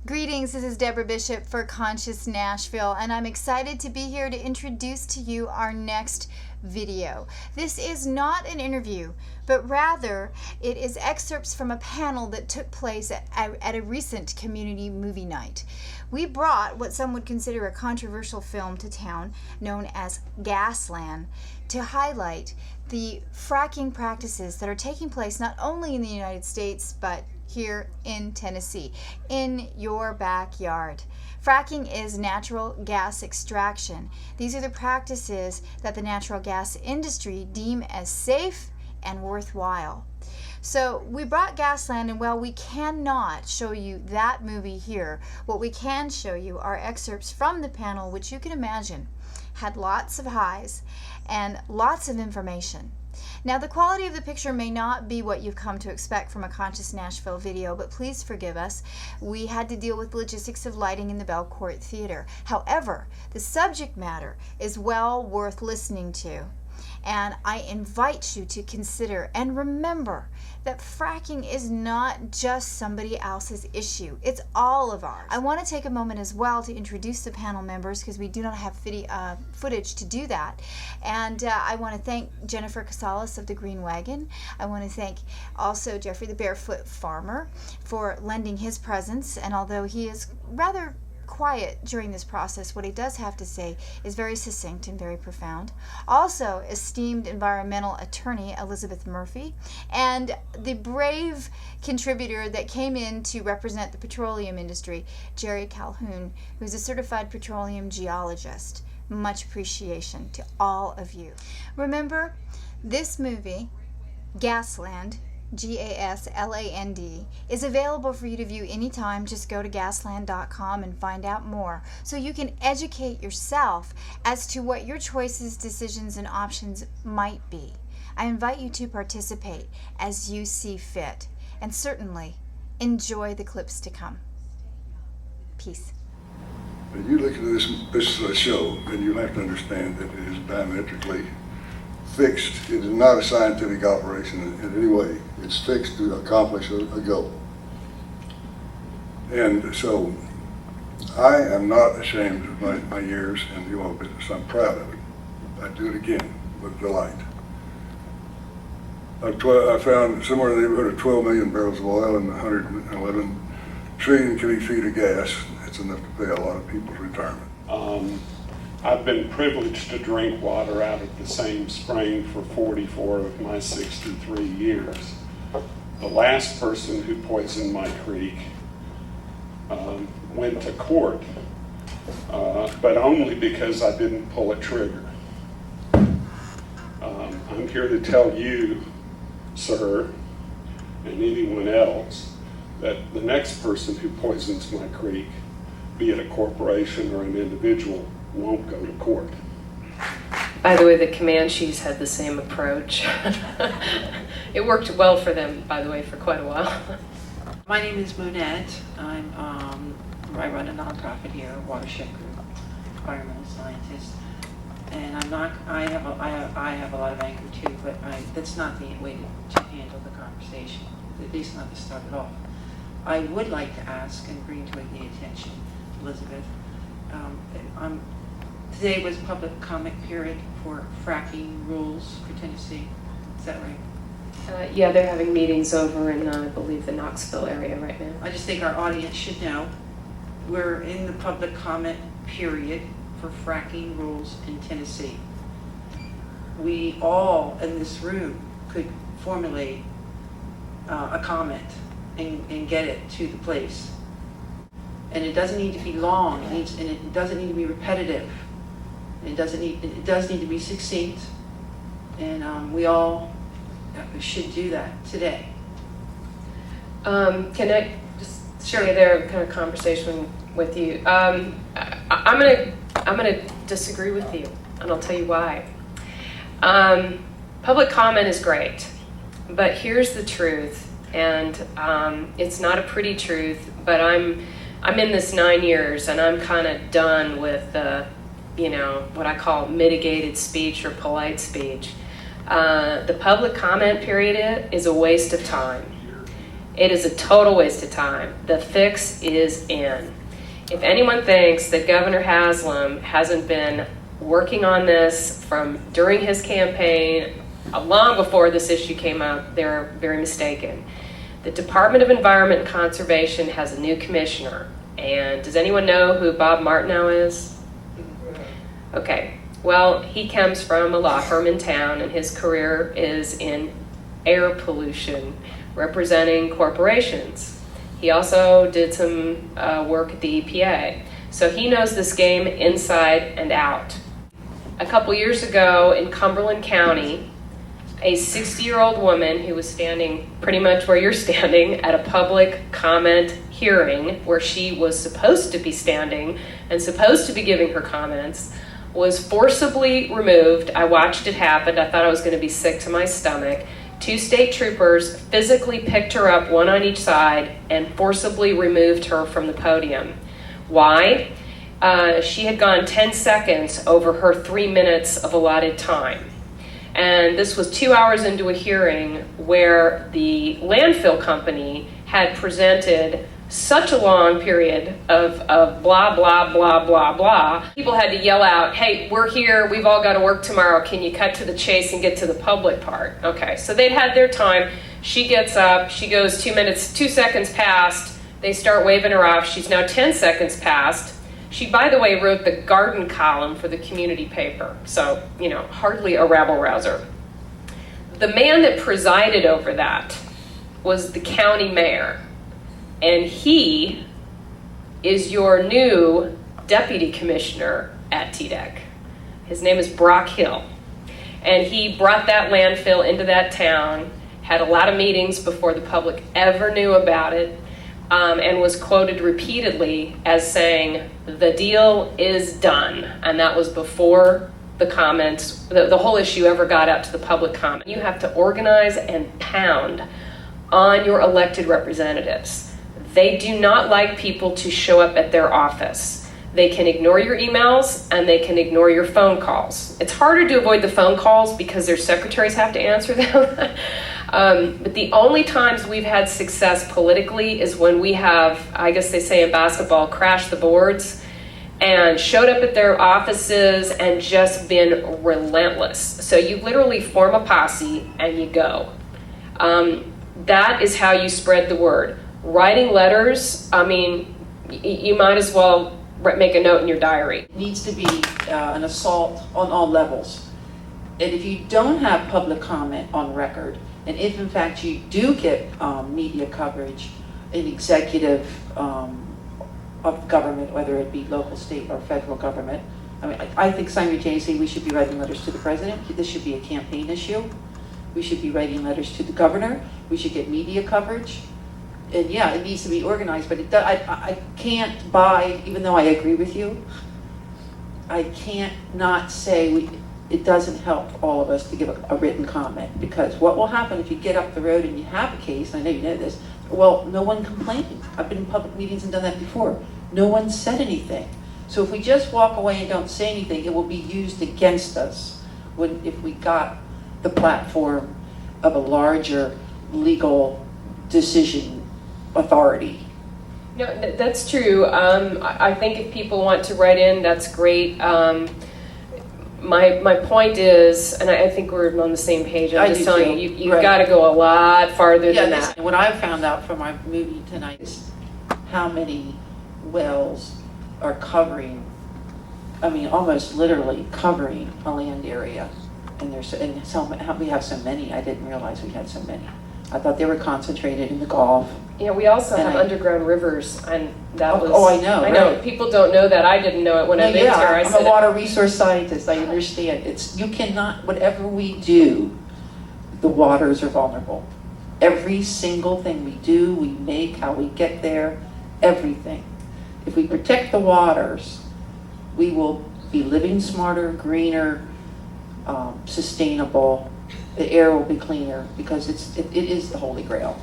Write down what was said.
Greetings, this is Deborah Bishop for Conscious Nashville, and I'm excited to be here to introduce to you our next video. This is not an interview, but rather it is excerpts from a panel that took place at a recent community movie night. We brought what some would consider a controversial film to town known as Gasland to highlight the fracking practices that are taking place not only in the United States, but here in Tennessee, in your backyard. Fracking is natural gas extraction. These are the practices that the natural gas industry deem as safe and worthwhile. So we brought Gasland, and while we cannot show you that movie here, what we can show you are excerpts from the panel, which you can imagine had lots of highs and lots of information. Now, the quality of the picture may not be what you've come to expect from a Conscious Nashville video, but please forgive us. We had to deal with the logistics of lighting in the Belcourt Theater. However, the subject matter is well worth listening to. And I invite you to consider and remember that fracking is not just somebody else's issue. It's all of ours. I want to take a moment as well to introduce the panel members because we do not have footage to do that. And I want to thank Jennifer Casales of the Green Wagon. I want to thank also Jeffrey the Barefoot Farmer for lending his presence. And although he is rather quiet during this process, what he does have to say is very succinct and very profound. Also, esteemed environmental attorney Elizabeth Murphy, and the brave contributor that came in to represent the petroleum industry, Jerry Calhoun, who's a certified petroleum geologist. Much appreciation to all of you. Remember, this movie, Gasland, Gasland, is available for you to view anytime. Just go to gasland.com and find out more so you can educate yourself as to what your choices, decisions, and options might be. I invite you to participate as you see fit, and certainly enjoy the clips to come. Peace. You look at this show, and you have to understand that it is diametrically fixed. It is not a scientific operation in any way. It's fixed to accomplish a goal. And so I am not ashamed of my years in the oil business. I'm proud of it. I do it again with delight. I found somewhere in the neighborhood of 12 million barrels of oil and 111 trillion cubic feet of gas. That's enough to pay a lot of people's retirement. I've been privileged to drink water out of the same spring for 44 of my 63 years. The last person who poisoned my creek went to court, but only because I didn't pull a trigger. I'm here to tell you, sir, and anyone else, that the next person who poisons my creek, be it a corporation or an individual, won't go to court. By the way, the Comanches had the same approach. It worked well for them, by the way, for quite a while. My name is Monette. I run a nonprofit here, Watershed Group, environmental scientist. And I have a lot of anger too, but that's not the way to handle the conversation, at least not to start it off. I would like to ask and bring to the attention, Elizabeth, today was public comment period for fracking rules for Tennessee. Is that right? Yeah, they're having meetings over in, I believe, the Knoxville area right now. I just think our audience should know we're in the public comment period for fracking rules in Tennessee. We all in this room could formulate a comment and get it to the place. And it doesn't need to be long, and it doesn't need to be repetitive. It does need to be succinct, and we all should do that today. Can I just share their kind of conversation with you? I'm gonna disagree with you, and I'll tell you why. Public comment is great, but here's the truth, and it's not a pretty truth, but I'm in this 9 years, and I'm kind of done with what I call mitigated speech or polite speech. The public comment period is a waste of time. It is a total waste of time. The fix is in. If anyone thinks that Governor Haslam hasn't been working on this from during his campaign, long before this issue came up, they're very mistaken. The Department of Environment and Conservation has a new commissioner. And does anyone know who Bob Martineau is? Okay, well, he comes from a law firm in town, and his career is in air pollution, representing corporations. He also did some work at the EPA. So he knows this game inside and out. A couple years ago in Cumberland County, a 60-year-old woman who was standing pretty much where you're standing at a public comment hearing where she was supposed to be standing and supposed to be giving her comments was forcibly removed. I watched it happen. I thought I was going to be sick to my stomach. 2 state troopers physically picked her up, one on each side, and forcibly removed her from the podium. Why? She had gone 10 seconds over her 3 minutes of allotted time. And this was 2 hours into a hearing where the landfill company had presented such a long period of blah, blah, blah, blah, blah. People had to yell out, hey, we're here, we've all got to work tomorrow, can you cut to the chase and get to the public part? Okay, so they'd had their time. She gets up, she goes 2 seconds past, they start waving her off. She's now 10 seconds past. She, by the way, wrote the garden column for the community paper. So, hardly a rabble-rouser. The man that presided over that was the county mayor. And he is your new deputy commissioner at TDEC. His name is Brock Hill. And he brought that landfill into that town, had a lot of meetings before the public ever knew about it, and was quoted repeatedly as saying, the deal is done. And that was before the comments, the whole issue ever got out to the public comment. You have to organize and pound on your elected representatives. They do not like people to show up at their office. They can ignore your emails and they can ignore your phone calls. It's harder to avoid the phone calls because their secretaries have to answer them. But the only times we've had success politically is when we have, I guess they say in basketball, crashed the boards and showed up at their offices and just been relentless. So you literally form a posse and you go. That is how you spread the word. Writing letters, you might as well make a note in your diary. It needs to be an assault on all levels. And if you don't have public comment on record, and if in fact you do get media coverage in executive of government, whether it be local, state, or federal government, I think simultaneously we should be writing letters to the president. This should be a campaign issue. We should be writing letters to the governor. We should get media coverage. And yeah, it needs to be organized, but I can't buy, even though I agree with you, I can't not say it doesn't help all of us to give a written comment, because what will happen if you get up the road and you have a case, I know you know this, well, no one complained. I've been in public meetings and done that before. No one said anything. So if we just walk away and don't say anything, it will be used against us if we got the platform of a larger legal decision authority. No, that's true. I think if people want to write in, that's great. My point is, and I think we're on the same page, I'm just telling you, you've right. got to go a lot farther than that. What I found out from my movie tonight is how many wells are covering, almost literally covering a land area. And we have so many. I didn't realize we had so many. I thought they were concentrated in the Gulf. Yeah, we also have underground rivers, and that was... Oh, I know. I know, right. People don't know that. I didn't know it when I moved here. I'm a water resource scientist. I understand. You cannot, whatever we do, the waters are vulnerable. Every single thing we do, we make, how we get there, everything. If we protect the waters, we will be living smarter, greener, sustainable. The air will be cleaner, because it is the holy grail.